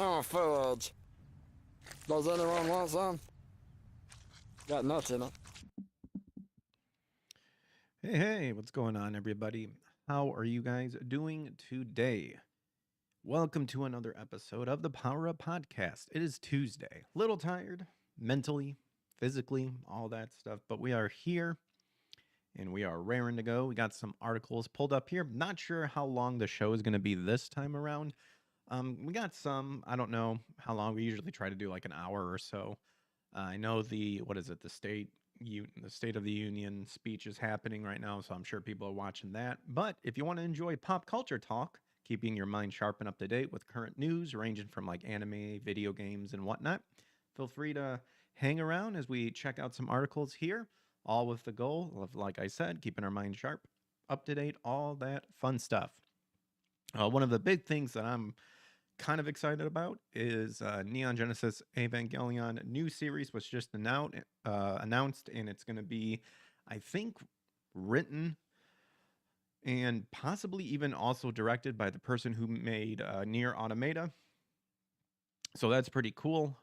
No food. Does anyone want some? Got nuts in it. Hey, what's going on, everybody? How are you guys doing today? Welcome to another episode of the Power Up Podcast. It is Tuesday. Little tired, mentally, physically, all that stuff, but we are here and we are raring to go. We got some articles pulled up here. Not sure how long the show is going to be this time around. We got some. I don't know how long. We usually try to do like an hour or so. I know the the State of the Union speech is happening right now, so I'm sure people are watching that. But if you want to enjoy pop culture talk, keeping your mind sharp and up to date with current news, ranging from like anime, video games, and whatnot, feel free to hang around as we check out some articles here, all with the goal of, like I said, keeping our mind sharp, up to date, all that fun stuff. One of the big things that I'm kind of excited about is Neon Genesis Evangelion new series was just announced, and it's going to be, I think, written and possibly even also directed by the person who made Nier Automata. So that's pretty cool.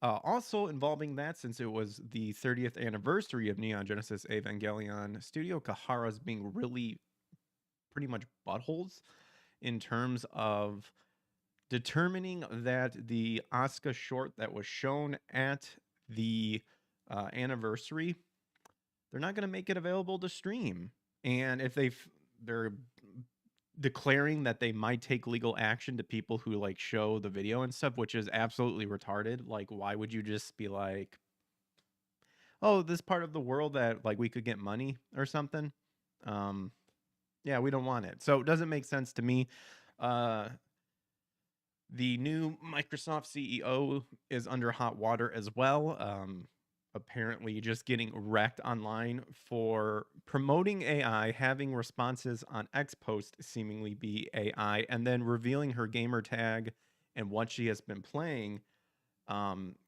Also involving that, since it was the 30th anniversary of Neon Genesis Evangelion, Studio Kahara's being really pretty much buttholes in terms of determining that the Asuka short that was shown at the anniversary, they're not going to make it available to stream. And if they're declaring that they might take legal action to people who like show the video and stuff, which is absolutely retarded. Like, why would you just be like, oh, this part of the world that like we could get money or something? Yeah, we don't want it. So it doesn't make sense to me. The new Microsoft CEO is under hot water as well. Apparently, just getting wrecked online for promoting AI, having responses on X post seemingly be AI, and then revealing her gamer tag and what she has been playing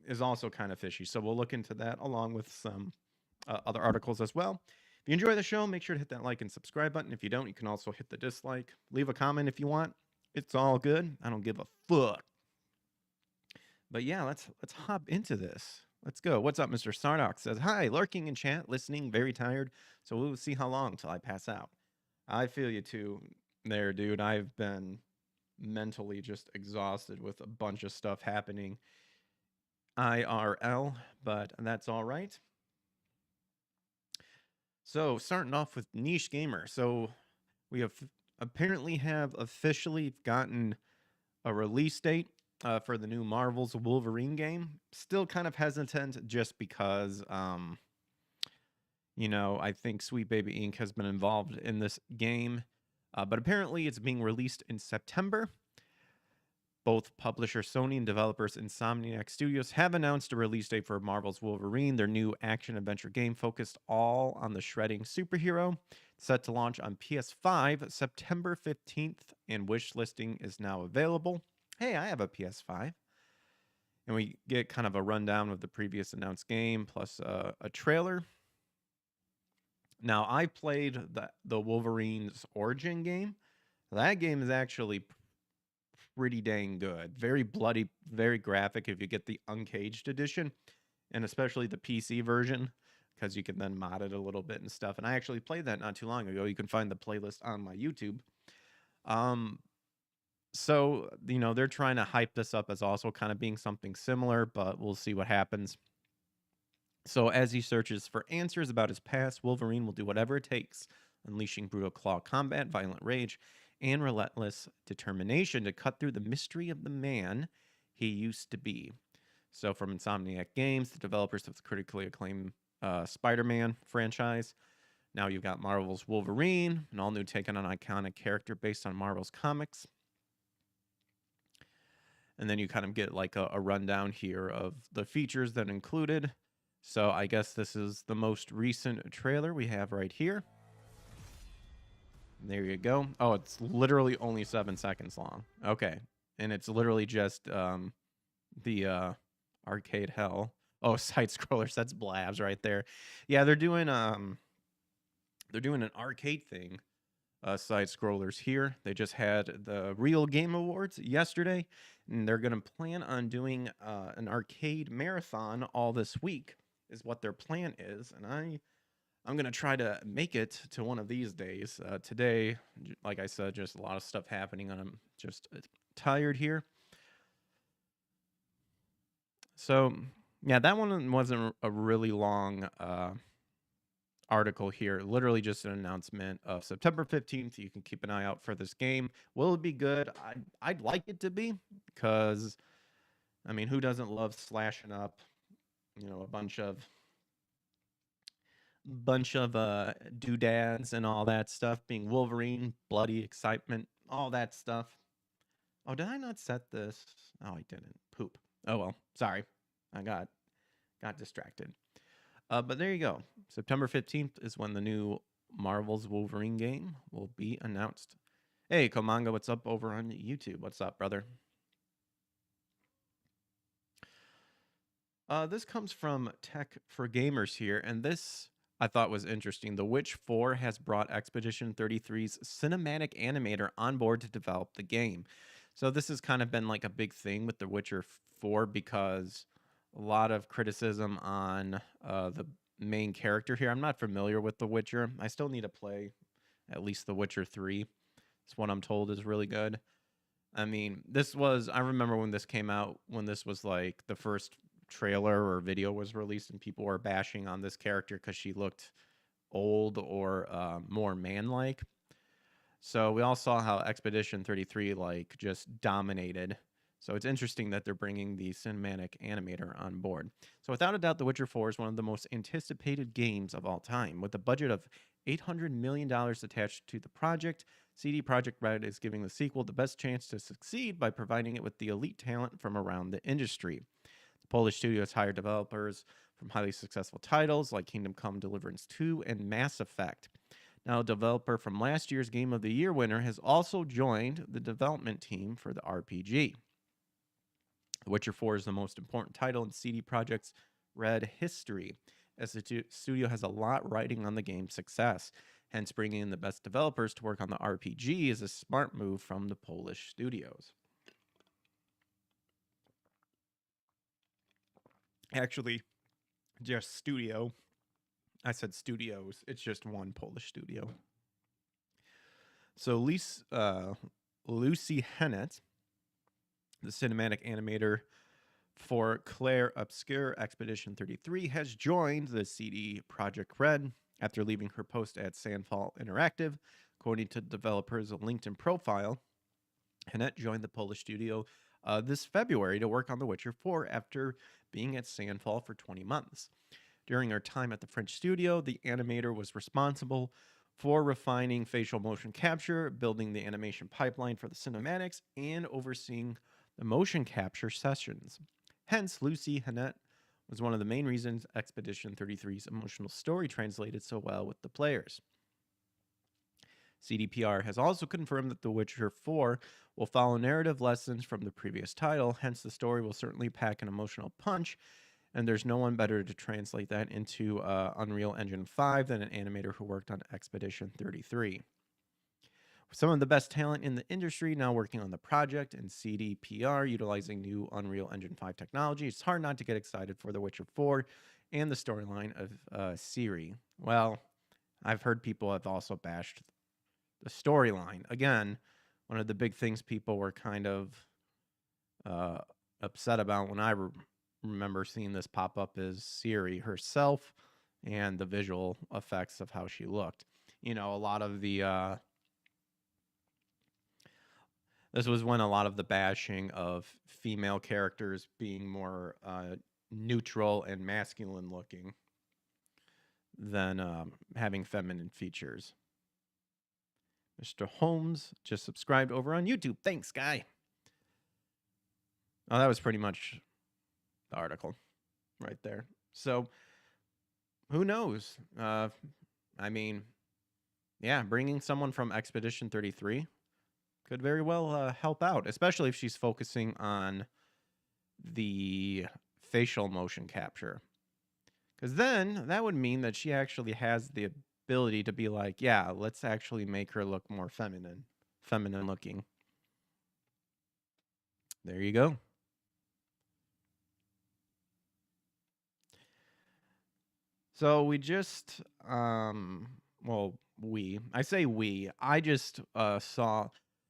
is also kind of fishy. So we'll look into that along with some other articles as well. If you enjoy the show, make sure to hit that like and subscribe button. If you don't, you can also hit the dislike. Leave a comment if you want. It's all good. I don't give a fuck. But yeah, let's hop into this. Let's go. What's up, Mr. Sardock says, hi, lurking in chat, listening, very tired. So we'll see how long till I pass out. I feel you too there, dude. I've been mentally just exhausted with a bunch of stuff happening IRL, but that's all right. So starting off with Niche Gamer. So we have apparently have officially gotten a release date for the new Marvel's Wolverine game. Still kind of hesitant just because, I think Sweet Baby Inc. has been involved in this game. But apparently it's being released in September. Both publisher Sony and developers Insomniac Studios have announced a release date for Marvel's Wolverine, their new action-adventure game focused all on the shredding superhero. Set to launch on PS5 September 15th, and wish listing is now available. Hey, I have a PS5. And we get kind of a rundown of the previous announced game, plus a trailer. Now, I played the Wolverine's Origin game. That game is actually pretty dang good. Very bloody, very graphic if you get the Uncaged edition, and especially the PC version, because you can then mod it a little bit and stuff. And I actually played that not too long ago. You can find the playlist on my YouTube. So, they're trying to hype this up as also kind of being something similar, but we'll see what happens. So as he searches for answers about his past, Wolverine will do whatever it takes, unleashing brutal claw combat, violent rage, and relentless determination to cut through the mystery of the man he used to be. So from Insomniac Games, the developers of the critically acclaimed Spider-Man franchise, now you've got Marvel's Wolverine, an all-new take on an iconic character based on Marvel's comics. And then you kind of get like a rundown here of the features that included. So I guess this is the most recent trailer we have right here. There you go. Oh, it's literally only 7 seconds long. Okay. And it's literally just the arcade hell. Oh, side scrollers. That's Blabs right there. Yeah, they're doing an arcade thing side scrollers here. They just had the Real Game Awards yesterday, and they're going to plan on doing an arcade marathon all this week, is what their plan is. And I'm going to try to make it to one of these days. Today, like I said, just a lot of stuff happening, and I'm just tired here. So, yeah, that one wasn't a really long article here. Literally just an announcement of September 15th. You can keep an eye out for this game. Will it be good? I'd like it to be, because, I mean, who doesn't love slashing up, you know, a bunch of doodads and all that stuff, being Wolverine, bloody excitement, all that stuff. Oh, did I not set this? Oh, I didn't. Poop. Oh, well, sorry. I got distracted. But there you go. September 15th is when the new Marvel's Wolverine game will be announced. Hey, Komanga, what's up over on YouTube? What's up, brother? This comes from Tech for Gamers here, and this I thought was interesting. The Witch 4 has brought Expedition 33's cinematic animator on board to develop the game. So this has kind of been like a big thing with The Witcher 4, because a lot of criticism on the main character here. I'm not familiar with The Witcher. I still need to play at least The Witcher 3. It's what I'm told is really good. I mean, I remember when this came out, when this was like the first trailer or video was released, and people were bashing on this character because she looked old or more man-like. So we all saw how Expedition 33 like just dominated. So it's interesting that they're bringing the cinematic animator on board. So without a doubt, The Witcher 4 is one of the most anticipated games of all time. With a budget of $800 million attached to the project, CD Projekt Red is giving the sequel the best chance to succeed by providing it with the elite talent from around the industry. The Polish studio has hired developers from highly successful titles like Kingdom Come Deliverance 2 and Mass Effect. Now, a developer from last year's Game of the Year winner has also joined the development team for the RPG. The Witcher 4 is the most important title in CD Projekt's Red history, as the studio has a lot riding on the game's success. Hence, bringing in the best developers to work on the RPG is a smart move from the Polish studios. Actually, just studio. I said studios. It's just one Polish studio. So Lucy Hennet, the cinematic animator for Claire Obscure Expedition 33, has joined the CD Projekt Red after leaving her post at Sandfall Interactive. According to developers' LinkedIn profile, Hennet joined the Polish studio this February to work on The Witcher 4 after being at Sandfall for 20 months. During her time at the French studio, the animator was responsible for refining facial motion capture, building the animation pipeline for the cinematics, and overseeing the motion capture sessions. Hence, Lucy Hennet was one of the main reasons Expedition 33's emotional story translated so well with the players. CDPR has also confirmed that The Witcher 4 will follow narrative lessons from the previous title, hence the story will certainly pack an emotional punch, and there's no one better to translate that into Unreal Engine 5 than an animator who worked on Expedition 33. Some of the best talent in the industry now working on the project, and CDPR utilizing new Unreal Engine 5 technology. It's hard not to get excited for The Witcher 4 and the storyline of Ciri. Well, I've heard people have also bashed the storyline. Again, one of the big things people were kind of upset about when I remember seeing this pop up is Ciri herself and the visual effects of how she looked. You know, a lot of the this was when a lot of the bashing of female characters being more neutral and masculine looking than having feminine features. Mr. Holmes just subscribed over on YouTube. Thanks, guy. Oh, that was pretty much the article right there. So, who knows? I mean, yeah, bringing someone from Expedition 33 could very well help out, especially if she's focusing on the facial motion capture. Because then that would mean that she actually has the ability to be like, yeah, let's actually make her look more feminine looking. There you go. So we just, I say I just saw,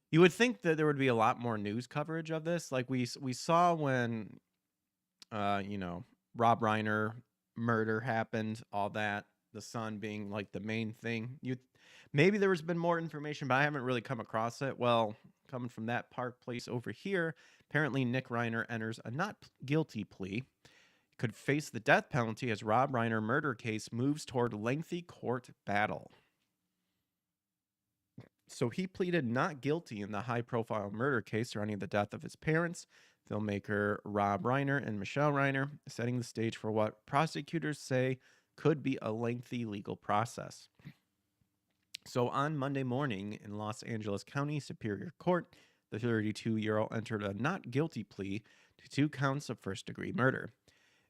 you would think that there would be a lot more news coverage of this. Like we saw when, Rob Reiner murder happened, all that, the son being like the main thing. Maybe there has been more information, but I haven't really come across it. Well, coming from that Park Place over here, apparently Nick Reiner enters a not guilty plea, could face the death penalty as Rob Reiner murder case moves toward lengthy court battle. So he pleaded not guilty in the high-profile murder case surrounding the death of his parents, filmmaker Rob Reiner and Michelle Reiner, setting the stage for what prosecutors say could be a lengthy legal process. So on Monday morning in Los Angeles County Superior Court, the 32-year-old entered a not guilty plea to 2 counts of first-degree murder.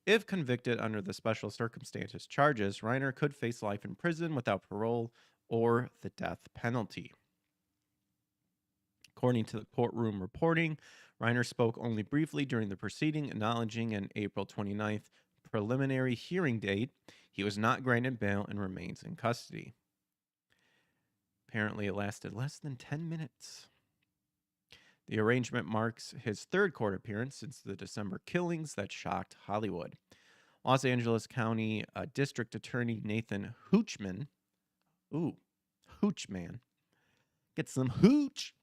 If convicted under the special circumstances charges, Reiner could face life in prison without parole or the death penalty. According to the courtroom reporting, Reiner spoke only briefly during the proceeding, acknowledging an April 29th preliminary hearing date. He was not granted bail and remains in custody. Apparently, it lasted less than 10 minutes. The arrangement marks his 3rd court appearance since the December killings that shocked Hollywood. Los Angeles County District Attorney Nathan Hoochman, Hoochman, get some hooch,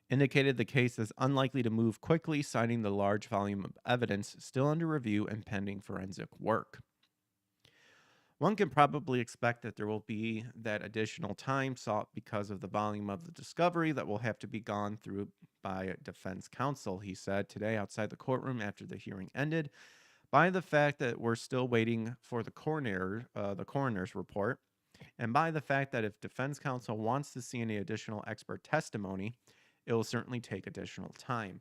indicated the case is unlikely to move quickly, citing the large volume of evidence still under review and pending forensic work. One can probably expect that there will be that additional time sought because of the volume of the discovery that will have to be gone through by defense counsel, he said today outside the courtroom after the hearing ended, by the fact that we're still waiting for the coroner's report, and by the fact that if defense counsel wants to see any additional expert testimony, it will certainly take additional time.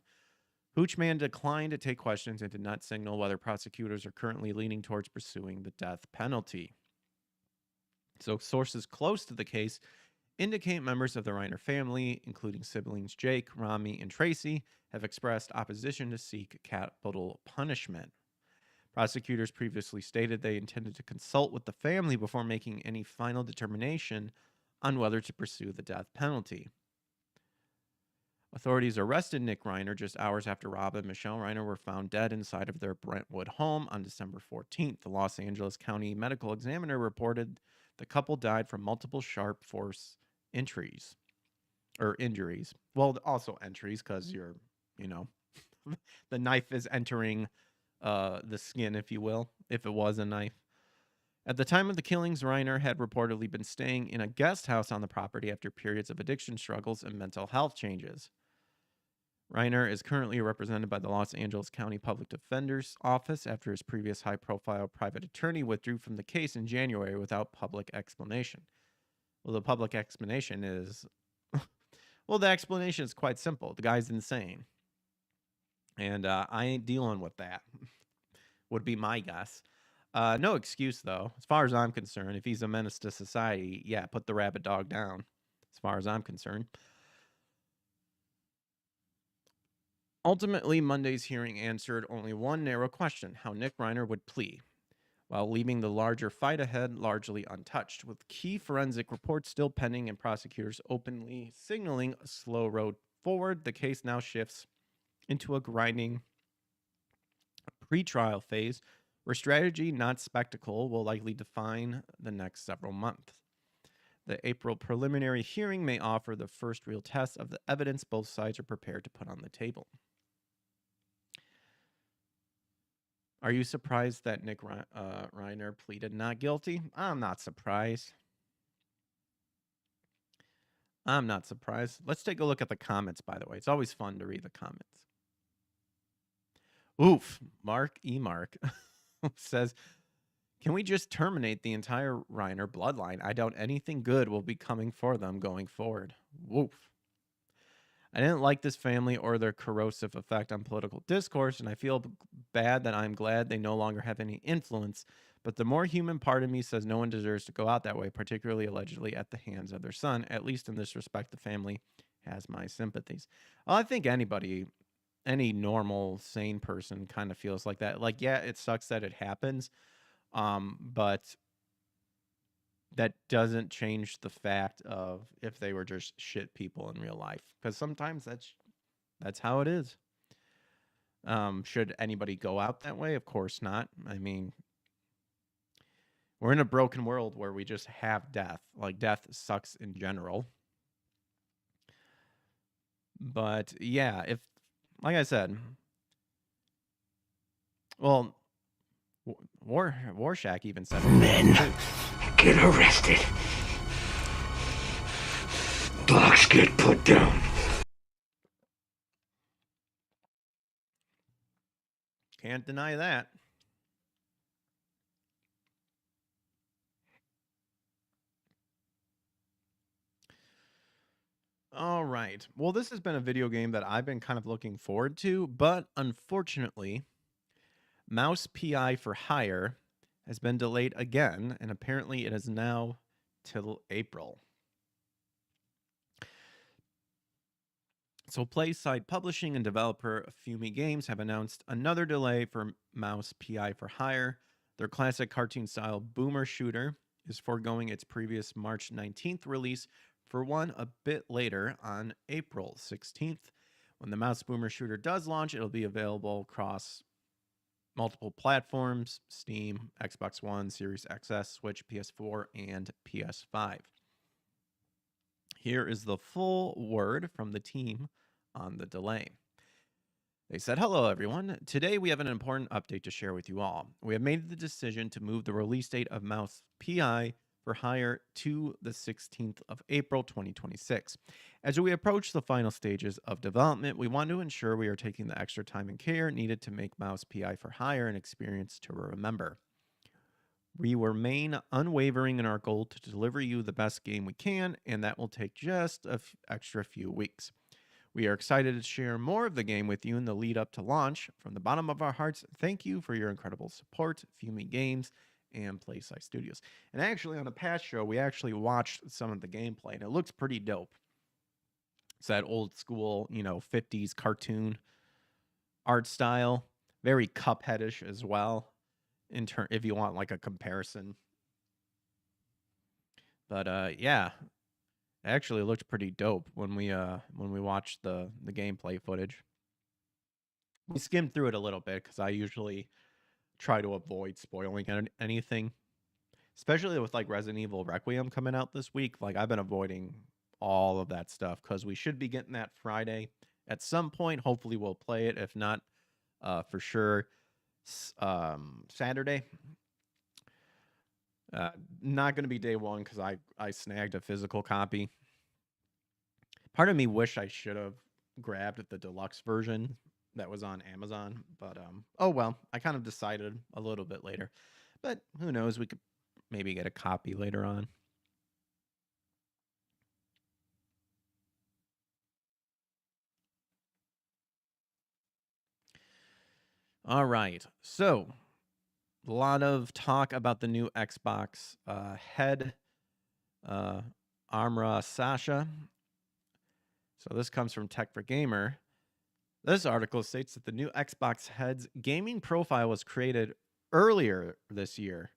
Hoochman declined to take questions and did not signal whether prosecutors are currently leaning towards pursuing the death penalty. So sources close to the case indicate members of the Reiner family, including siblings Jake, Rami, and Tracy, have expressed opposition to seek capital punishment. Prosecutors previously stated they intended to consult with the family before making any final determination on whether to pursue the death penalty. Authorities arrested Nick Reiner just hours after Rob and Michelle Reiner were found dead inside of their Brentwood home on December 14th. The Los Angeles County Medical Examiner reported the couple died from multiple sharp force injuries. Well, also entries because you're, the knife is entering the skin, if you will, if it was a knife. At the time of the killings, Reiner had reportedly been staying in a guest house on the property after periods of addiction struggles and mental health changes. Reiner is currently represented by the Los Angeles County Public Defender's Office after his previous high-profile private attorney withdrew from the case in January without public explanation. Well, the public explanation is... well, the explanation is quite simple. The guy's insane. And I ain't dealing with that, would be my guess. No excuse, though. As far as I'm concerned, if he's a menace to society, yeah, put the rabid dog down, as far as I'm concerned. Ultimately, Monday's hearing answered only one narrow question: how Nick Reiner would plea, while leaving the larger fight ahead largely untouched. With key forensic reports still pending and prosecutors openly signaling a slow road forward, the case now shifts into a grinding pre-trial phase where strategy, not spectacle, will likely define the next several months. The April preliminary hearing may offer the first real test of the evidence both sides are prepared to put on the table. Are you surprised that Nick Reiner pleaded not guilty? I'm not surprised. Let's take a look at the comments, by the way. It's always fun to read the comments. Oof, Mark says, can we just terminate the entire Reiner bloodline? I doubt anything good will be coming for them going forward. Woof. I didn't like this family or their corrosive effect on political discourse, and I feel bad that I'm glad they no longer have any influence, But the more human part of me says no one deserves to go out that way, particularly allegedly at the hands of their son. At least in this respect, the family has my sympathies. Well, I think any normal, sane person kind of feels like that. Like, yeah, it sucks that it happens, but that doesn't change the fact of if they were just shit people in real life. Because sometimes that's how it is. Should anybody go out that way? Of course not. I mean, we're in a broken world where we just have death. Like, death sucks in general. But yeah, if, like I said, well, Warshak even said it. Men get arrested. Blocks get put down. Can't deny that. All right. Well, this has been a video game that I've been kind of looking forward to, but unfortunately, Mouse PI for Hire has been delayed again, and apparently it is now till April. So PlaySide Publishing and developer Fumi Games have announced another delay for Mouse PI for Hire. Their classic cartoon-style boomer shooter is foregoing its previous March 19th release for one a bit later on April 16th. When the Mouse Boomer shooter does launch, it'll be available across multiple platforms: Steam, Xbox One, Series XS, Switch, PS4, and PS5. Here is the full word from the team on the delay. They said, "Hello, everyone. Today we have an important update to share with you all. We have made the decision to move the release date of Mouse PI for Hire to the 16th of April 2026. As we approach the final stages of development, we want to ensure we are taking the extra time and care needed to make Mouse PI for Hire an experience to remember. We remain unwavering in our goal to deliver you the best game we can, and that will take just an extra few weeks. We are excited to share more of the game with you in the lead up to launch. From the bottom of our hearts, thank you for your incredible support, Fumi Games and PlaySide Studios." And actually, on a past show, we actually watched some of the gameplay, and it looks pretty dope. It's that old school, 50s cartoon art style, very Cupheadish as well, if you want like a comparison. But yeah, it actually looked pretty dope when we watched the gameplay footage. We skimmed through it a little bit because I usually try to avoid spoiling anything, especially with like Resident Evil Requiem coming out this week. Like, I've been avoiding all of that stuff because we should be getting that Friday at some point. Hopefully we'll play it. If not, for sure Saturday. Not going to be day one because I snagged a physical copy. Part of me wish I should have grabbed the deluxe version that was on Amazon, but oh well, I kind of decided a little bit later. But who knows, we could maybe get a copy later on. All right, so a lot of talk about the new Xbox head, Amra Sasha. So this comes from Tech for Gamer. This article states that the new Xbox head's gaming profile was created earlier this year,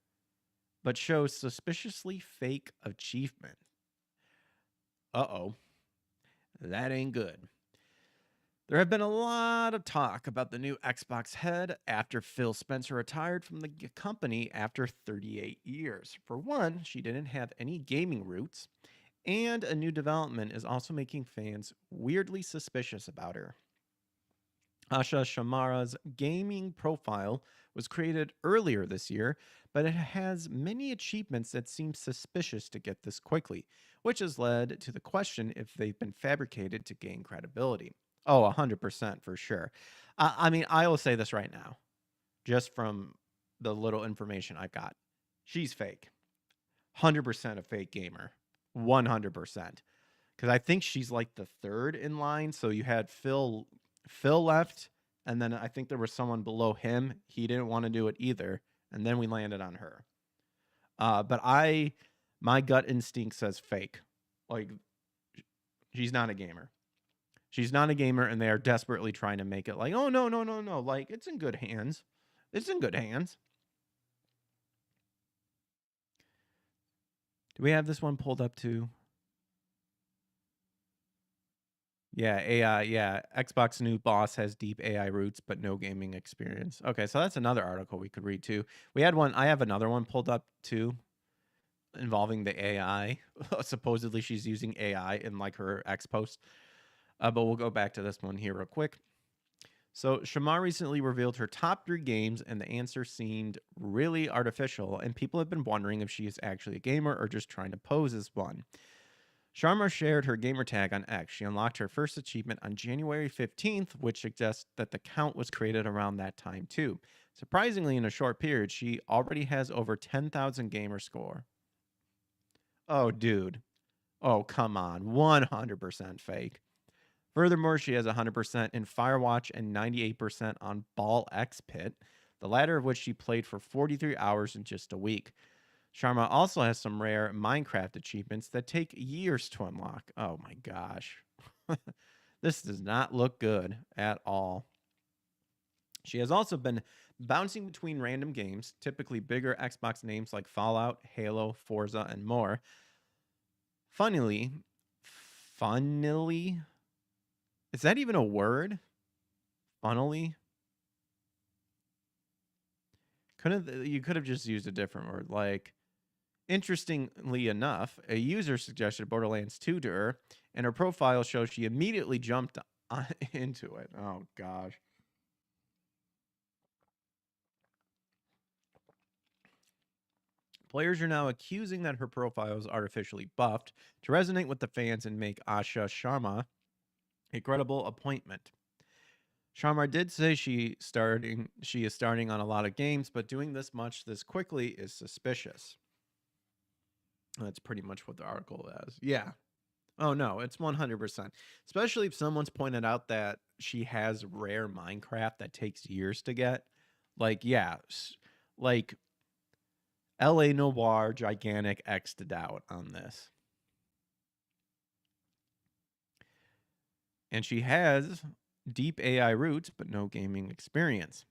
but shows suspiciously fake achievement. Uh-oh. That ain't good. There have been a lot of talk about the new Xbox head after Phil Spencer retired from the company after 38 years. For one, she didn't have any gaming roots, and a new development is also making fans weirdly suspicious about her. Asha Shamara's gaming profile was created earlier this year, but it has many achievements that seem suspicious to get this quickly, which has led to the question if they've been fabricated to gain credibility. Oh, 100% for sure. I mean, I will say this right now, just from the little information I've got. She's fake. 100% a fake gamer. 100%. Because I think she's like the third in line. So you had Phil left, and then I think there was someone below him. He didn't want to do it either. and then we landed on her. But my gut instinct says fake. Like, she's not a gamer. She's not a gamer, and they are desperately trying to make it like, oh, no. Like, it's in good hands. It's in good hands. Do we have this one pulled up too? Yeah, AI. Yeah, Xbox new boss has deep AI roots, but no gaming experience. Okay, so that's another article we could read too. We had one. I have another one pulled up too, involving the AI. Supposedly she's using AI in like her X post. But we'll go back to this one here real quick. So Shamar recently revealed her top 3 games, and the answer seemed really artificial, and people have been wondering if she is actually a gamer or just trying to pose as one. Sharma shared her gamer tag on X. She unlocked her first achievement on January 15th, which suggests that the count was created around that time too. Surprisingly, in a short period, she already has over 10,000 gamer score. Oh, dude. Oh, come on. 100% fake. Furthermore, she has 100% in Firewatch and 98% on Ball X Pit, the latter of which she played for 43 hours in just a week. Sharma also has some rare Minecraft achievements that take years to unlock. Oh my gosh. This does not look good at all. She has also been bouncing between random games, typically bigger Xbox names like Fallout, Halo, Forza, and more. Funnily, is that even a word? Funnily? You could have just used a different word, like, interestingly enough, a user suggested Borderlands 2 to her, and her profile shows she immediately jumped into it. Oh, gosh. Players are now accusing that her profile is artificially buffed to resonate with the fans and make Asha Sharma a credible appointment. Sharma did say she is starting on a lot of games, but doing this much this quickly is suspicious. That's pretty much what the article is. Yeah. Oh no, it's 100%. Especially if someone's pointed out that she has rare Minecraft that takes years to get. Like, yeah, like LA Noir gigantic X'd out on this. And she has deep AI roots, but no gaming experience.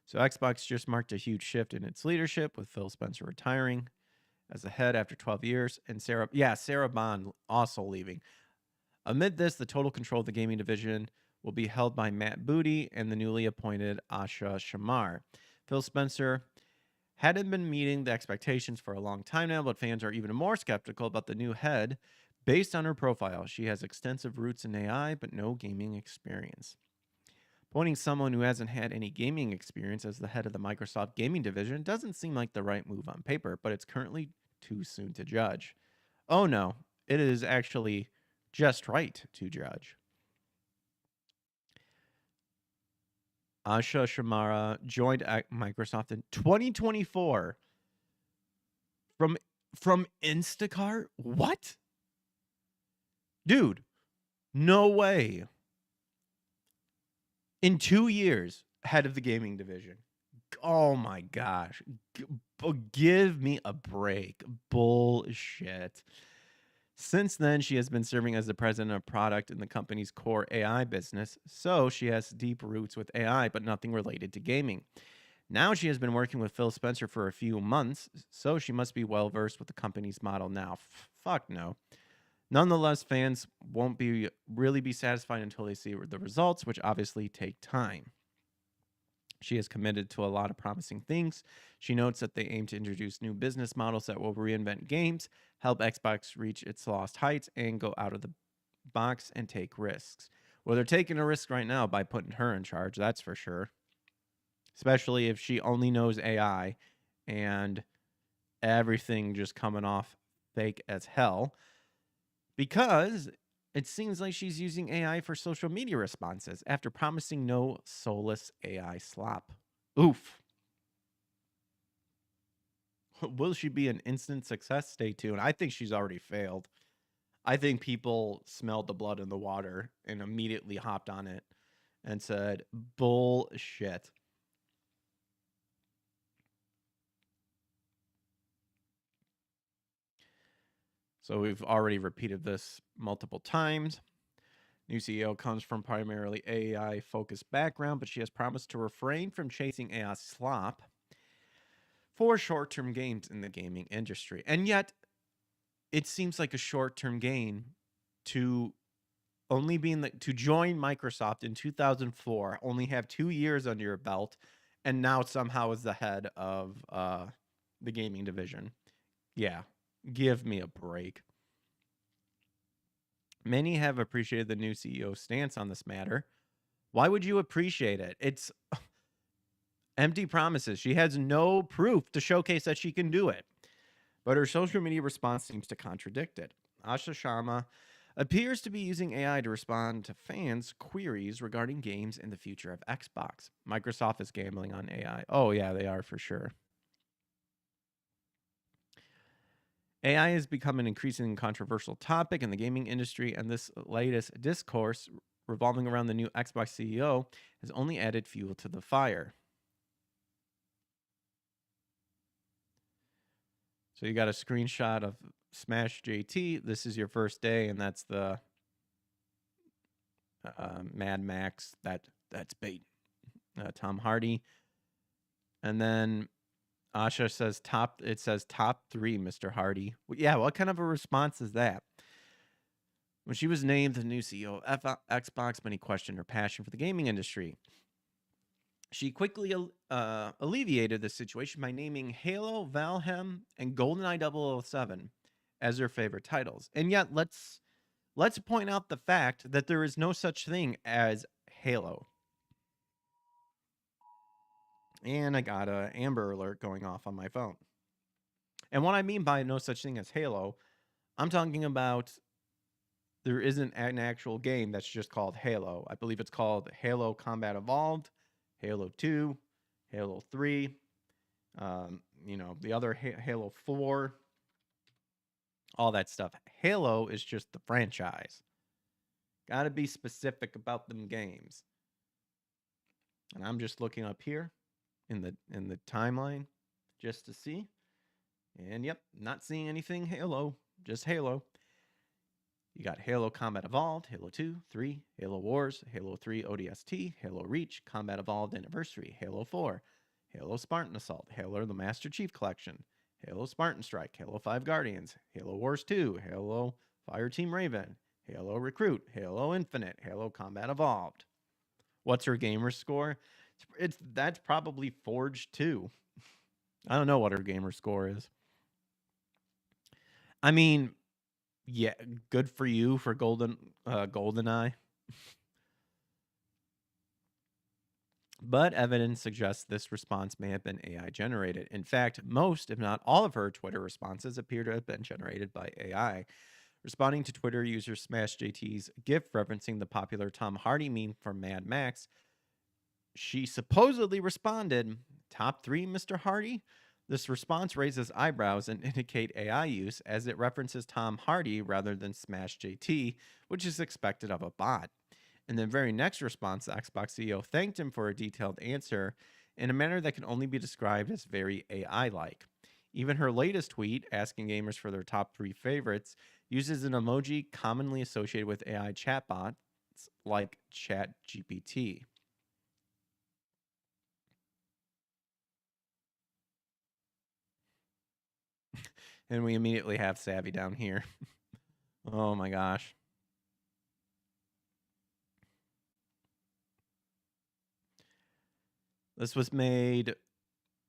So Xbox just marked a huge shift in its leadership, with Phil Spencer retiring as the head after 12 years, and Sarah Bond also leaving. Amid this, the total control of the gaming division will be held by Matt Booty and the newly appointed Asha Shamar. Phil Spencer hadn't been meeting the expectations for a long time now, but fans are even more skeptical about the new head based on her profile. She has extensive roots in AI, but no gaming experience. Appointing someone who hasn't had any gaming experience as the head of the Microsoft gaming division doesn't seem like the right move on paper, but it's currently too soon to judge. Oh no, it is actually just right to judge. Asha Shamara joined Microsoft in 2024 from Instacart. What? Dude, no way. In 2 years, head of the gaming division. Oh my gosh. Give me a break. Bullshit. Since then, she has been serving as the president of product in the company's core AI business, so she has deep roots with AI, but nothing related to gaming. Now she has been working with Phil Spencer for a few months, so she must be well versed with the company's model now. Fuck no. Nonetheless, fans won't really be satisfied until they see the results, which obviously take time. She is committed to a lot of promising things. She notes that they aim to introduce new business models that will reinvent games, help Xbox reach its lost heights, and go out of the box and take risks. Well, they're taking a risk right now by putting her in charge, that's for sure. Especially if she only knows AI and everything just coming off fake as hell. Because it seems like she's using AI for social media responses after promising no soulless AI slop. Oof. Will she be an instant success? Stay tuned. I think she's already failed. I think people smelled the blood in the water and immediately hopped on it and said, bullshit. So we've already repeated this multiple times. New CEO comes from primarily AI-focused background, but she has promised to refrain from chasing AI slop for short-term gains in the gaming industry. And yet, it seems like a short-term gain to only being to join Microsoft in 2004, only have 2 years under your belt, and now somehow is the head of the gaming division. Yeah, give me a break. Many have appreciated the new CEO's stance on this matter. Why would you appreciate it? It's empty promises. She has no proof to showcase that she can do it. But her social media response seems to contradict it. Asha Sharma appears to be using AI to respond to fans' queries regarding games and the future of Xbox. Microsoft is gambling on AI. Oh, yeah, they are for sure. AI has become an increasingly controversial topic in the gaming industry, and this latest discourse revolving around the new Xbox CEO has only added fuel to the fire. So you got a screenshot of Smash JT. This is your first day, and that's the Mad Max. That's bait. Tom Hardy, and then Asha says top. It says top 3, Mr. Hardy. Yeah, what kind of a response is that? When she was named the new CEO of Xbox, many questioned her passion for the gaming industry. She quickly alleviated the situation by naming Halo, Valheim, and GoldenEye 007 as her favorite titles. And yet, let's point out the fact that there is no such thing as Halo. And I got an Amber Alert going off on my phone. And what I mean by no such thing as Halo, I'm talking about there isn't an actual game that's just called Halo. I believe it's called Halo Combat Evolved, Halo 2, Halo 3, the other Halo 4, all that stuff. Halo is just the franchise. Got to be specific about them games. And I'm just looking up here in the timeline just to see. And yep, not seeing anything Halo, just Halo. You got Halo Combat Evolved, Halo 2, 3, Halo Wars, Halo 3 ODST, Halo Reach, Combat Evolved Anniversary, Halo 4, Halo Spartan Assault, Halo The Master Chief Collection, Halo Spartan Strike, Halo 5 Guardians, Halo Wars 2, Halo Fireteam Raven, Halo Recruit, Halo Infinite, Halo Combat Evolved. What's her gamer score? That's probably Forged 2. I don't know what her gamer score is. I mean, yeah, good for you for GoldenEye. But evidence suggests this response may have been AI generated. In fact, most, if not all of her Twitter responses appear to have been generated by AI. Responding to Twitter user Smash JT's GIF referencing the popular Tom Hardy meme from Mad Max, she supposedly responded, "Top 3, Mr. Hardy?" This response raises eyebrows and indicate AI use as it references Tom Hardy rather than Smash JT, which is expected of a bot. In the very next response, the Xbox CEO thanked him for a detailed answer in a manner that can only be described as very AI-like. Even her latest tweet, asking gamers for their top 3 favorites, uses an emoji commonly associated with AI chatbots like ChatGPT. And we immediately have Savvy down here. Oh my gosh. This was made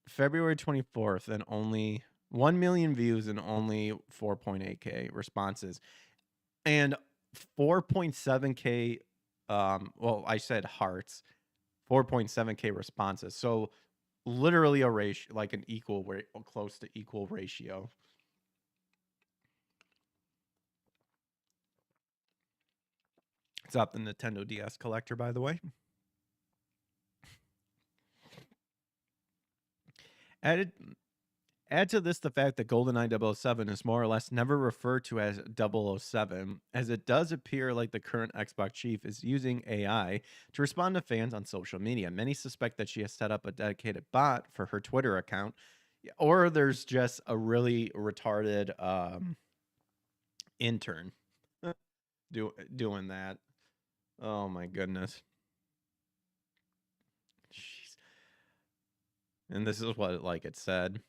February 24th and only 1 million views and only 4.8K responses. And 4.7K, I said hearts, 4.7K responses. So literally a ratio, like an close to equal ratio. It's up the Nintendo DS collector, by the way. Add to this the fact that GoldenEye 007 is more or less never referred to as 007, as it does appear like the current Xbox chief is using AI to respond to fans on social media. Many suspect that she has set up a dedicated bot for her Twitter account, or there's just a really retarded intern doing that. Oh my goodness. Jeez. And this is what it said.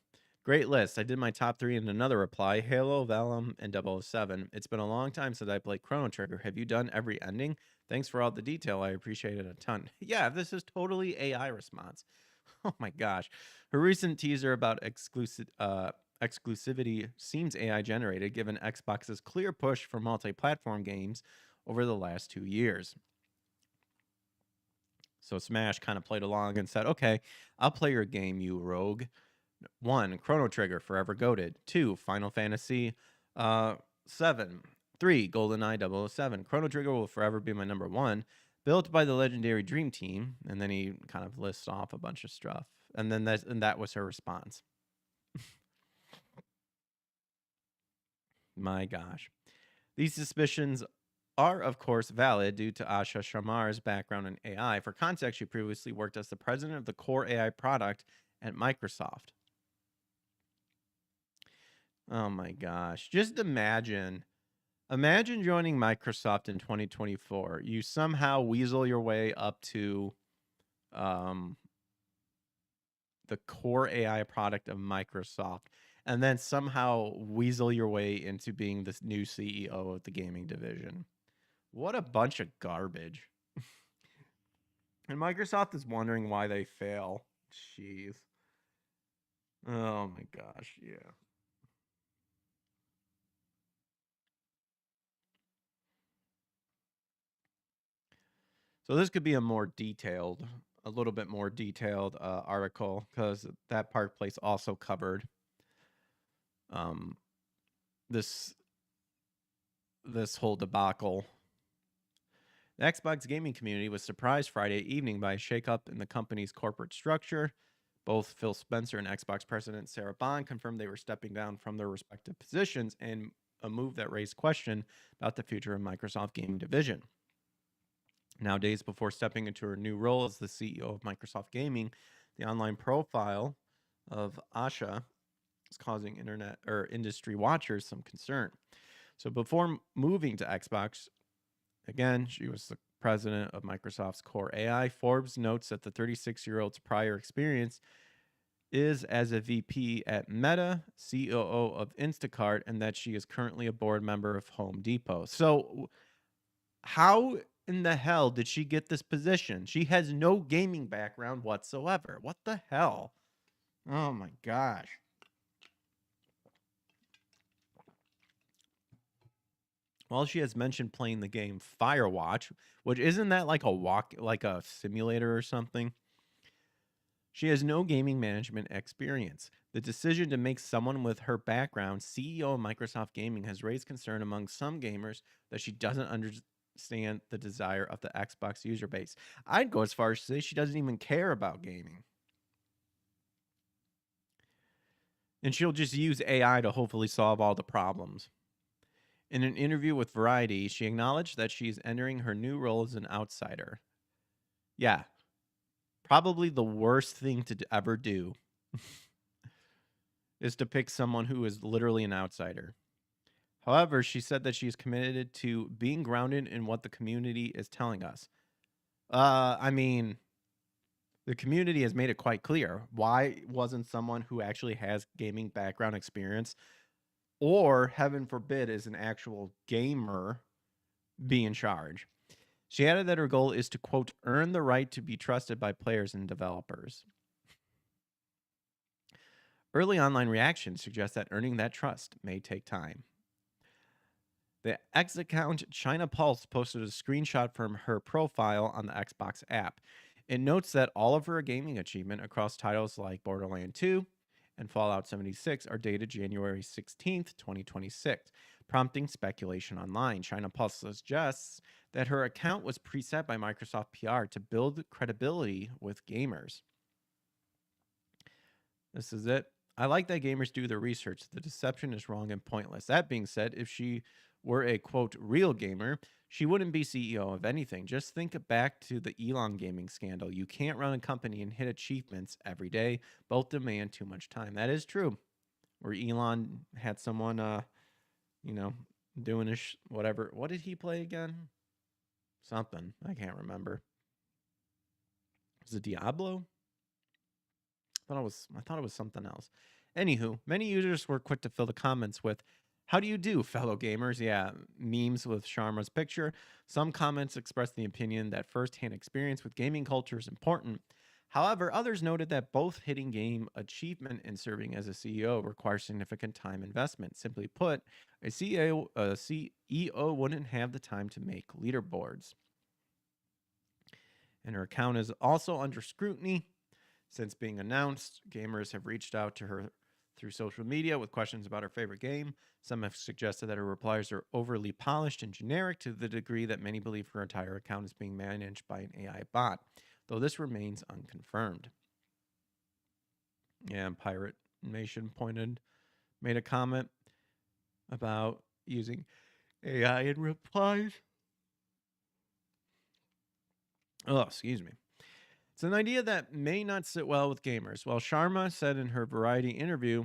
Great list. I did my top 3 in another reply. Halo, Vellum, and 007. It's been a long time since I played Chrono Trigger. Have you done every ending? Thanks for all the detail. I appreciate it a ton. Yeah, this is totally AI response. Oh my gosh. Her recent teaser about exclusivity seems AI generated, given Xbox's clear push for multi-platform games over the last 2 years. So Smash kind of played along and said, okay, I'll play your game, you rogue. 1, Chrono Trigger, forever goated. 2, Final Fantasy 7. 3, GoldenEye 007. Chrono Trigger will forever be my number 1. Built by the legendary Dream Team. And then he kind of lists off a bunch of stuff. And then that was her response. My gosh. These suspicions are, of course, valid due to Asha Shamar's background in AI. For context, she previously worked as the president of the core AI product at Microsoft. Oh my gosh. Just imagine joining Microsoft in 2024. You somehow weasel your way up to the core AI product of Microsoft, and then somehow weasel your way into being the new CEO of the gaming division. What a bunch of garbage. And Microsoft is wondering why they fail. Jeez. Oh my gosh, yeah. So this could be a little bit more detailed article, because that Park Place also covered this whole debacle. The Xbox gaming community was surprised Friday evening by a shakeup in the company's corporate structure. Both Phil Spencer and Xbox president Sarah Bond confirmed they were stepping down from their respective positions, in a move that raised question about the future of Microsoft gaming division. Now, days before stepping into her new role as the CEO of Microsoft Gaming, the online profile of Asha is causing industry watchers some concern. So before moving to Xbox, again, she was the president of Microsoft's core AI. Forbes notes that the 36-year-old's prior experience is as a VP at Meta, COO of Instacart, and that she is currently a board member of Home Depot. So how in the hell did she get this position? She has no gaming background whatsoever. What the hell? Oh my gosh. While she has mentioned playing the game Firewatch, which isn't that like a simulator or something? She has no gaming management experience. The decision to make someone with her background CEO of Microsoft Gaming has raised concern among some gamers that she doesn't understand the desire of the Xbox user base. I'd go as far as to say she doesn't even care about gaming. And she'll just use AI to hopefully solve all the problems. In an interview with Variety, she acknowledged that she's entering her new role as an outsider. Yeah, probably the worst thing to ever do is to pick someone who is literally an outsider. However, she said that she's committed to being grounded in what the community is telling us. I mean, the community has made it quite clear. Why wasn't someone who actually has gaming background experience, or heaven forbid is an actual gamer, be in charge? She added that her goal is to, quote, earn the right to be trusted by players and developers. Early online reactions suggest that earning that trust may take time. The X account China Pulse posted a screenshot from her profile on the Xbox app. It notes that all of her gaming achievement across titles like Borderlands 2 and Fallout 76 are dated January 16th, 2026, prompting speculation online. China Pulse suggests that her account was preset by Microsoft PR to build credibility with gamers. This is it. I like that gamers do their research. The deception is wrong and pointless. That being said, if she were a, quote, real gamer, she wouldn't be CEO of anything. Just think back to the Elon gaming scandal. You can't run a company and hit achievements every day. Both demand too much time. That is true. Where Elon had someone, doing his whatever. What did he play again? Something. I can't remember. Was it Diablo? I thought it was something else. Anywho, many users were quick to fill the comments with, "How do you do, fellow gamers?" Yeah, memes with Sharma's picture. Some comments expressed the opinion that first-hand experience with gaming culture is important. However, others noted that both hitting game achievement and serving as a CEO require significant time investment. Simply put, a CEO wouldn't have the time to make leaderboards. And her account is also under scrutiny. Since being announced, gamers have reached out to her through social media with questions about her favorite game. Some have suggested that her replies are overly polished and generic to the degree that many believe her entire account is being managed by an AI bot, though this remains unconfirmed. Yeah, Pirate Nation made a comment about using AI in replies. Oh, excuse me. It's an idea that may not sit well with gamers. While Sharma said in her Variety interview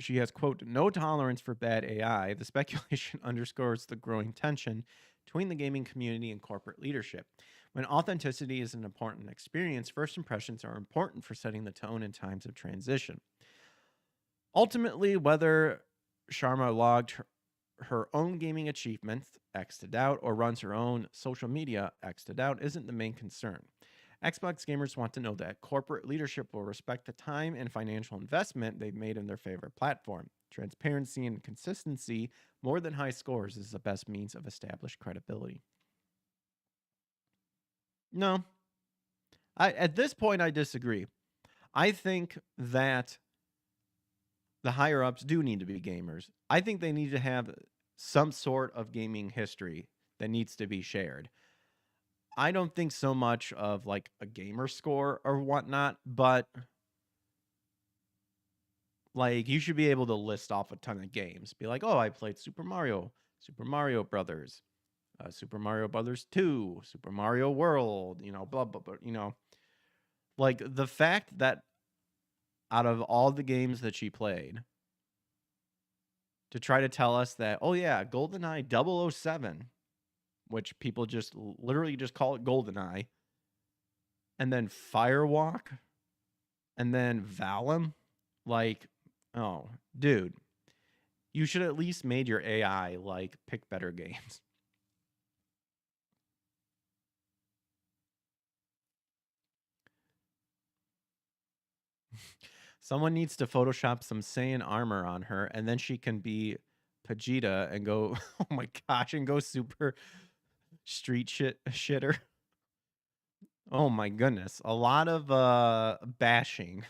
she has, quote, no tolerance for bad AI, the speculation underscores the growing tension between the gaming community and corporate leadership. When authenticity is an important experience, first impressions are important for setting the tone in times of transition. Ultimately, whether Sharma logged her own gaming achievements, X to doubt, or runs her own social media, X to doubt, isn't the main concern. Xbox gamers want to know that corporate leadership will respect the time and financial investment they've made in their favorite platform. Transparency and consistency, more than high scores, is the best means of established credibility. No. At this point, I disagree. I think that the higher-ups do need to be gamers. I think they need to have some sort of gaming history that needs to be shared. I don't think so much of like a gamer score or whatnot, but like you should be able to list off a ton of games. Be like, oh, I played Super Mario Brothers, Super Mario Brothers 2, Super Mario World, blah, blah, blah, Like the fact that out of all the games that she played, to try to tell us that, oh yeah, GoldenEye 007, which people just literally just call it GoldenEye, and then Firewalk, and then Valum, like, oh, dude, you should at least made your AI like pick better games. Someone needs to Photoshop some Saiyan armor on her, and then she can be Vegeta and go, oh my gosh, and go super street shitter. Oh my goodness. A lot of bashing.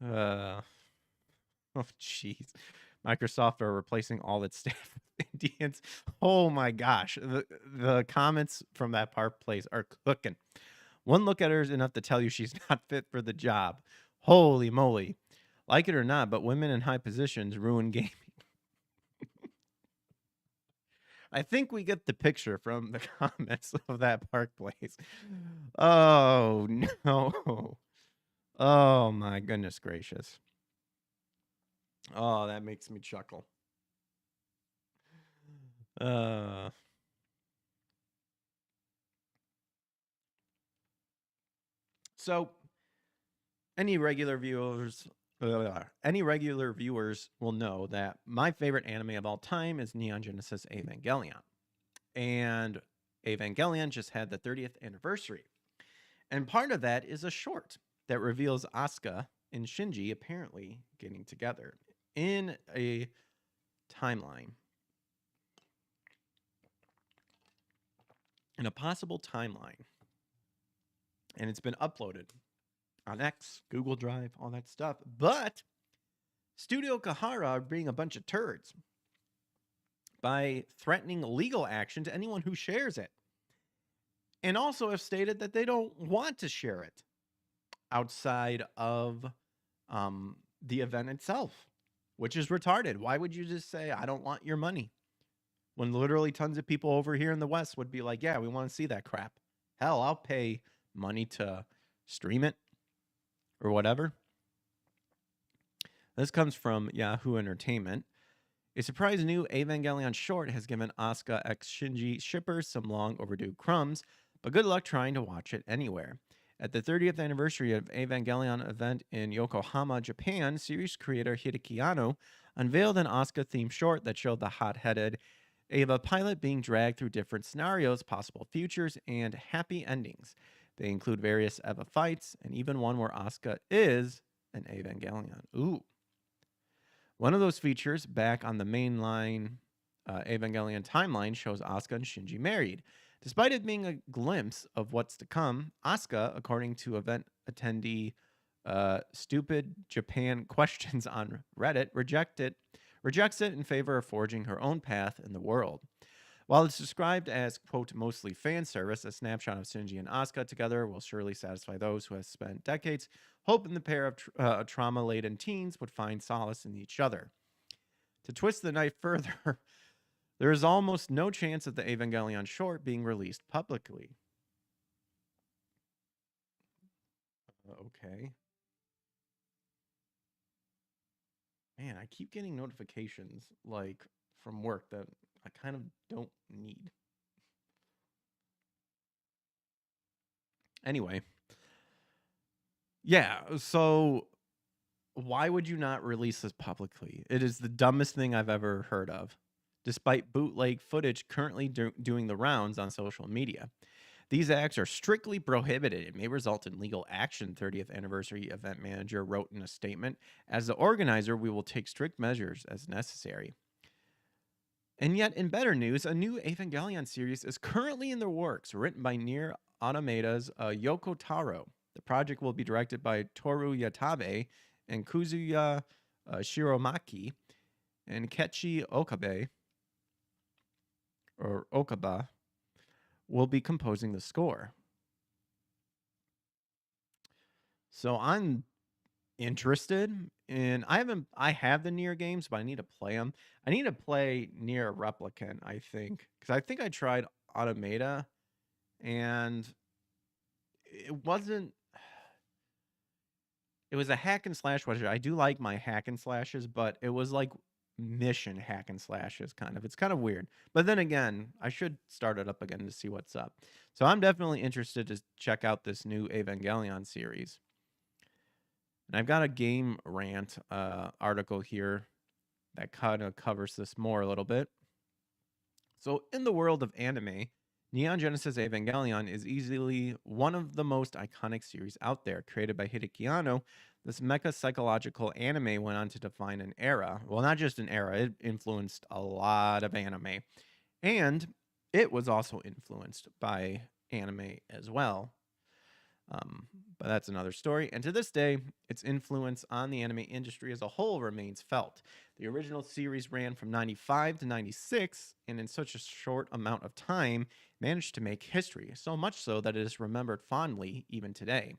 Oh jeez. Microsoft are replacing all its staff with Indians. Oh my gosh. The comments from that Park Place are cooking. One look at her is enough to tell you she's not fit for the job. Holy moly. Like it or not, but women in high positions ruin gaming. I think we get the picture from the comments of that Park Place. Oh, no. Oh, my goodness gracious. Oh, that makes me chuckle. So, any regular viewers will know that my favorite anime of all time is Neon Genesis Evangelion. And Evangelion just had the 30th anniversary. And part of that is a short that reveals Asuka and Shinji apparently getting together in a timeline. In a possible timeline. And it's been uploaded on X, Google Drive, all that stuff. But Studio Kahara are being a bunch of turds by threatening legal action to anyone who shares it. And also have stated that they don't want to share it outside of the event itself, which is retarded. Why would you just say, I don't want your money? When literally tons of people over here in the West would be like, yeah, we want to see that crap. Hell, I'll pay money to stream it or whatever. This comes from Yahoo Entertainment. A surprise new Evangelion short has given Asuka x Shinji shippers some long overdue crumbs, but good luck trying to watch it anywhere. At the 30th anniversary of Evangelion event in Yokohama, Japan, series creator Hideki Anno unveiled an Asuka-themed short that showed the hot-headed Eva pilot being dragged through different scenarios, possible futures, and happy endings. They include various Eva fights, and even one where Asuka is an Evangelion. Ooh. One of those features, back on the mainline Evangelion timeline, shows Asuka and Shinji married. Despite it being a glimpse of what's to come, Asuka, according to event attendee Stupid Japan Questions on Reddit, rejects it in favor of forging her own path in the world. While it's described as, quote, mostly fan service, a snapshot of Shinji and Asuka together will surely satisfy those who have spent decades hoping the pair of trauma-laden teens would find solace in each other. To twist the knife further, there is almost no chance of the Evangelion short being released publicly. Okay. Man, I keep getting notifications, like, from work that I kind of don't need. Anyway. Yeah, so why would you not release this publicly? It is the dumbest thing I've ever heard of, despite bootleg footage currently doing the rounds on social media. These acts are strictly prohibited. It may result in legal action, 30th anniversary event manager wrote in a statement. As the organizer, we will take strict measures as necessary. And yet, in better news, a new Evangelion series is currently in the works, written by Nier Automata's Yoko Taro. The project will be directed by Toru Yatabe and Kuzuya Shiromaki, and Kechi Okaba will be composing the score. So I'm interested in. I have the Nier games, but I need to play them. I need to play Nier Replicant, I think, because I think I tried Automata, and it wasn't. It was a hack and slash. I do like my hack and slashes, but it was like mission hack and slashes kind of. It's kind of weird. But then again, I should start it up again to see what's up. So I'm definitely interested to check out this new Evangelion series. And I've got a Game Rant article here that kind of covers this more a little bit. So in the world of anime, Neon Genesis Evangelion is easily one of the most iconic series out there. Created by Hideki Anno, this mecha psychological anime went on to define an era. Well, not just an era, it influenced a lot of anime. And it was also influenced by anime as well. But that's another story. And to this day, its influence on the anime industry as a whole remains felt. The original series ran from 95 to 96, and in such a short amount of time, managed to make history, so much so that it is remembered fondly even today.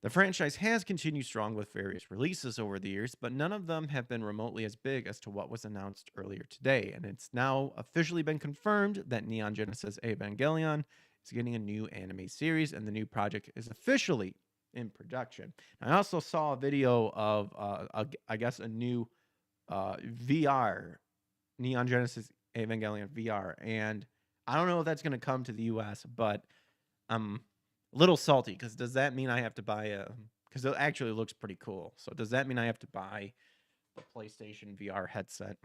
The franchise has continued strong with various releases over the years, but none of them have been remotely as big as to what was announced earlier today, and it's now officially been confirmed that Neon Genesis Evangelion is getting a new anime series, and the new project is officially in production. I also saw a video of, I guess, a new VR, Neon Genesis Evangelion VR, and I don't know if that's going to come to the US, but I'm a little salty because does that mean I have to buy because it actually looks pretty cool. So does that mean I have to buy the PlayStation VR headset?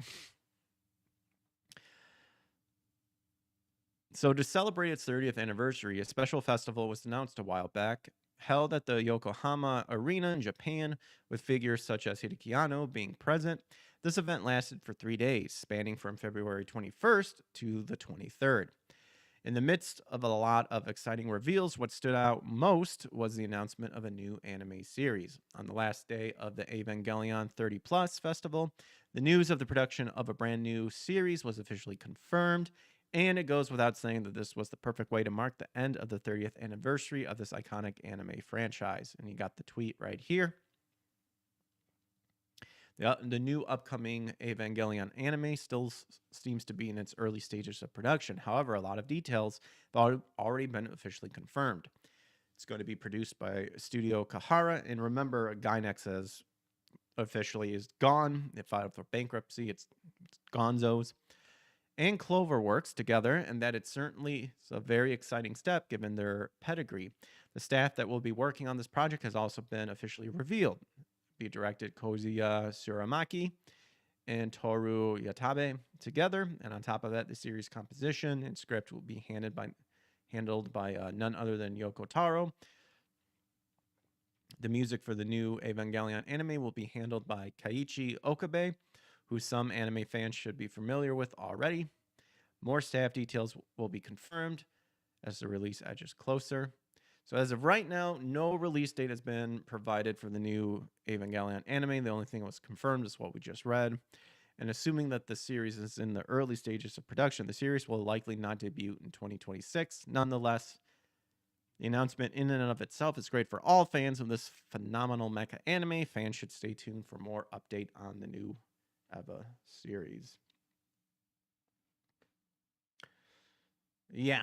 So to celebrate its 30th anniversary, a special festival was announced a while back, held at the Yokohama Arena in Japan, with figures such as Hideki Anno being present. This event lasted for 3 days, spanning from February 21st to the 23rd. In the midst of a lot of exciting reveals, what stood out most was the announcement of a new anime series. On the last day of the Evangelion 30 Plus festival, the news of the production of a brand new series was officially confirmed, and it goes without saying that this was the perfect way to mark the end of the 30th anniversary of this iconic anime franchise. And you got the tweet right here. The new upcoming Evangelion anime still seems to be in its early stages of production. However, a lot of details have already been officially confirmed. It's going to be produced by Studio Kahara. And remember, Gainax is gone. It filed for bankruptcy. It's gonzos, and Cloverworks together, and that it's certainly a very exciting step given their pedigree. The staff that will be working on this project has also been officially revealed. Be directed Kozuya Suramaki and Toru Yatabe together, and on top of that, the series composition and script will be handled by none other than Yoko Taro. The music for the new Evangelion anime will be handled by Keiichi Okabe, who some anime fans should be familiar with already. More staff details will be confirmed as the release edges closer. So as of right now, no release date has been provided for the new Evangelion anime. The only thing that was confirmed is what we just read. And assuming that the series is in the early stages of production, the series will likely not debut in 2026. Nonetheless, the announcement in and of itself is great for all fans of this phenomenal mecha anime. Fans should stay tuned for more update on the new Eva series. Yeah.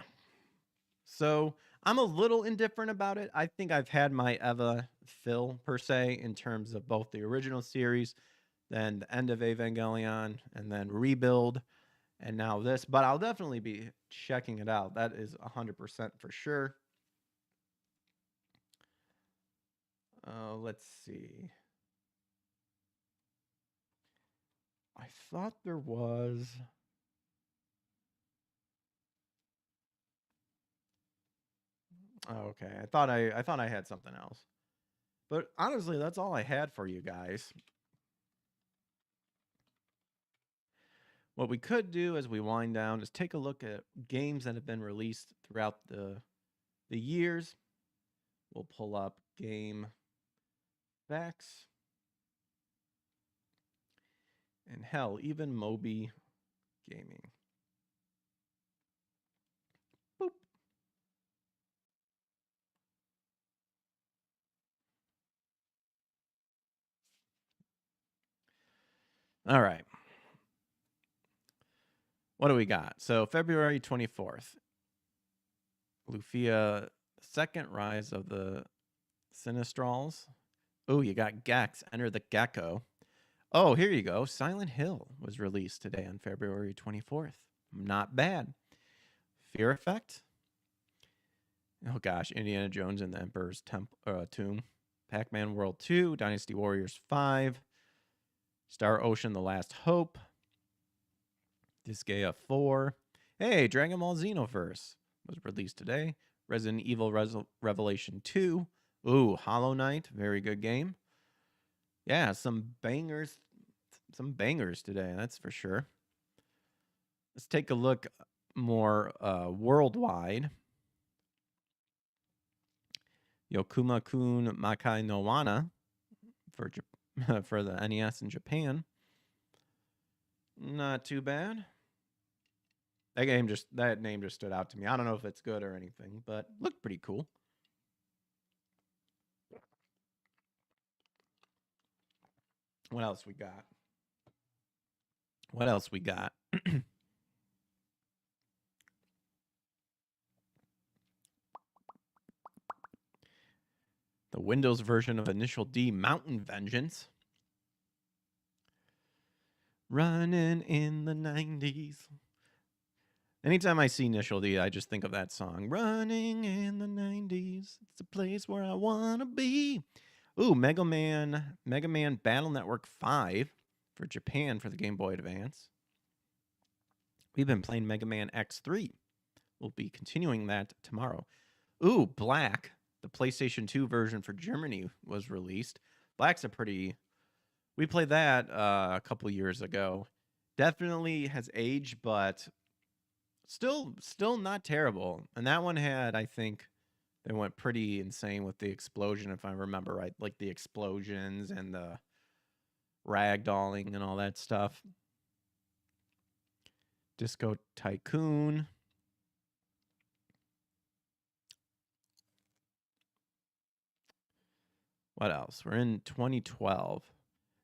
So I'm a little indifferent about it. I think I've had my Eva fill, per se, in terms of both the original series, then the end of Evangelion, and then Rebuild, and now this. But I'll definitely be checking it out. That is 100% for sure. Let's see. I thought there was... Oh, okay. I thought I had something else. But honestly, that's all I had for you guys. What we could do as we wind down is take a look at games that have been released throughout the years. We'll pull up game facts. And hell, even Moby Gaming. Boop. All right. What do we got? So February 24th. Lufia, second rise of the Sinistrals. Oh, you got Gex, Enter the Gecko. Oh, here you go. Silent Hill was released today on February 24th. Not bad. Fear Effect. Oh gosh, Indiana Jones and the Emperor's Tomb. Pac-Man World 2, Dynasty Warriors 5, Star Ocean The Last Hope, Disgaea 4. Hey, Dragon Ball Xenoverse was released today. Resident Evil Revelation 2. Ooh, Hollow Knight, very good game. Yeah, some bangers today, that's for sure. Let's take a look more worldwide. Yokuma-kun Makai no Wana for the NES in Japan. Not too bad. That name just stood out to me. I don't know if it's good or anything, but looked pretty cool. What else we got? The Windows version of Initial D, Mountain Vengeance. Running in the 90s. Anytime I see Initial D, I just think of that song. Running in the 90s. It's a place where I want to be. Ooh, Mega Man Battle Network 5 for Japan for the Game Boy Advance. We've been playing Mega Man X3. We'll be continuing that tomorrow. Ooh, Black, the PlayStation 2 version for Germany was released. Black's we played that a couple years ago. Definitely has aged, but still not terrible. And that one had, I think, they went pretty insane with the explosion, if I remember right. Like the explosions and the ragdolling and all that stuff. Disco Tycoon. What else? We're in 2012.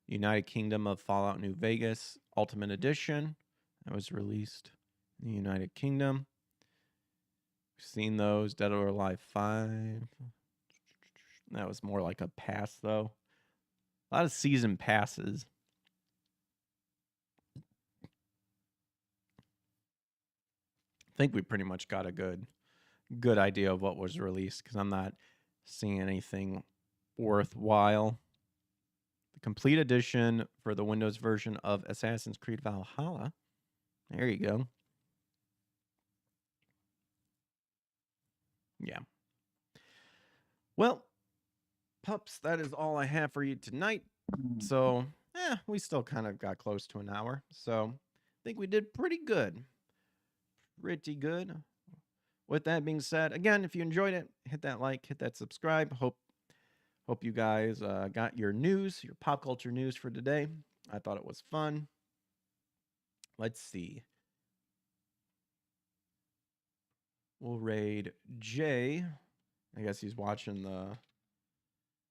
United Kingdom of Fallout New Vegas Ultimate Edition. That was released in the United Kingdom. We've seen those. Dead or Alive 5. That was more like a pass, though. A lot of season passes. think we pretty much got a good idea of what was released, because I'm not seeing anything worthwhile. The complete edition for the Windows version of Assassin's Creed Valhalla. There you go. Yeah. Well, pups, that is all I have for you tonight. So, we still kind of got close to an hour. So, I think we did pretty good. Pretty good. With that being said, again, if you enjoyed it, hit that like, hit that subscribe. Hope you guys got your news, your pop culture news for today. I thought it was fun. Let's see. We'll raid Jay. I guess he's watching the...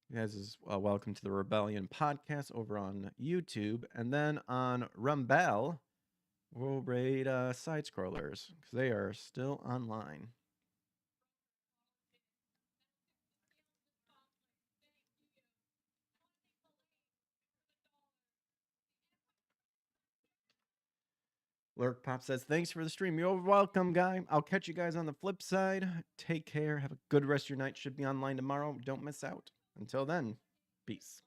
You guys is welcome to the Rebellion podcast over on YouTube. And then on Rumble, we'll raid Side Scrollers, because they are still online. Lurk Pop says, thanks for the stream. You're welcome, guy. I'll catch you guys on the flip side. Take care. Have a good rest of your night. Should be online tomorrow. Don't miss out. Until then, peace.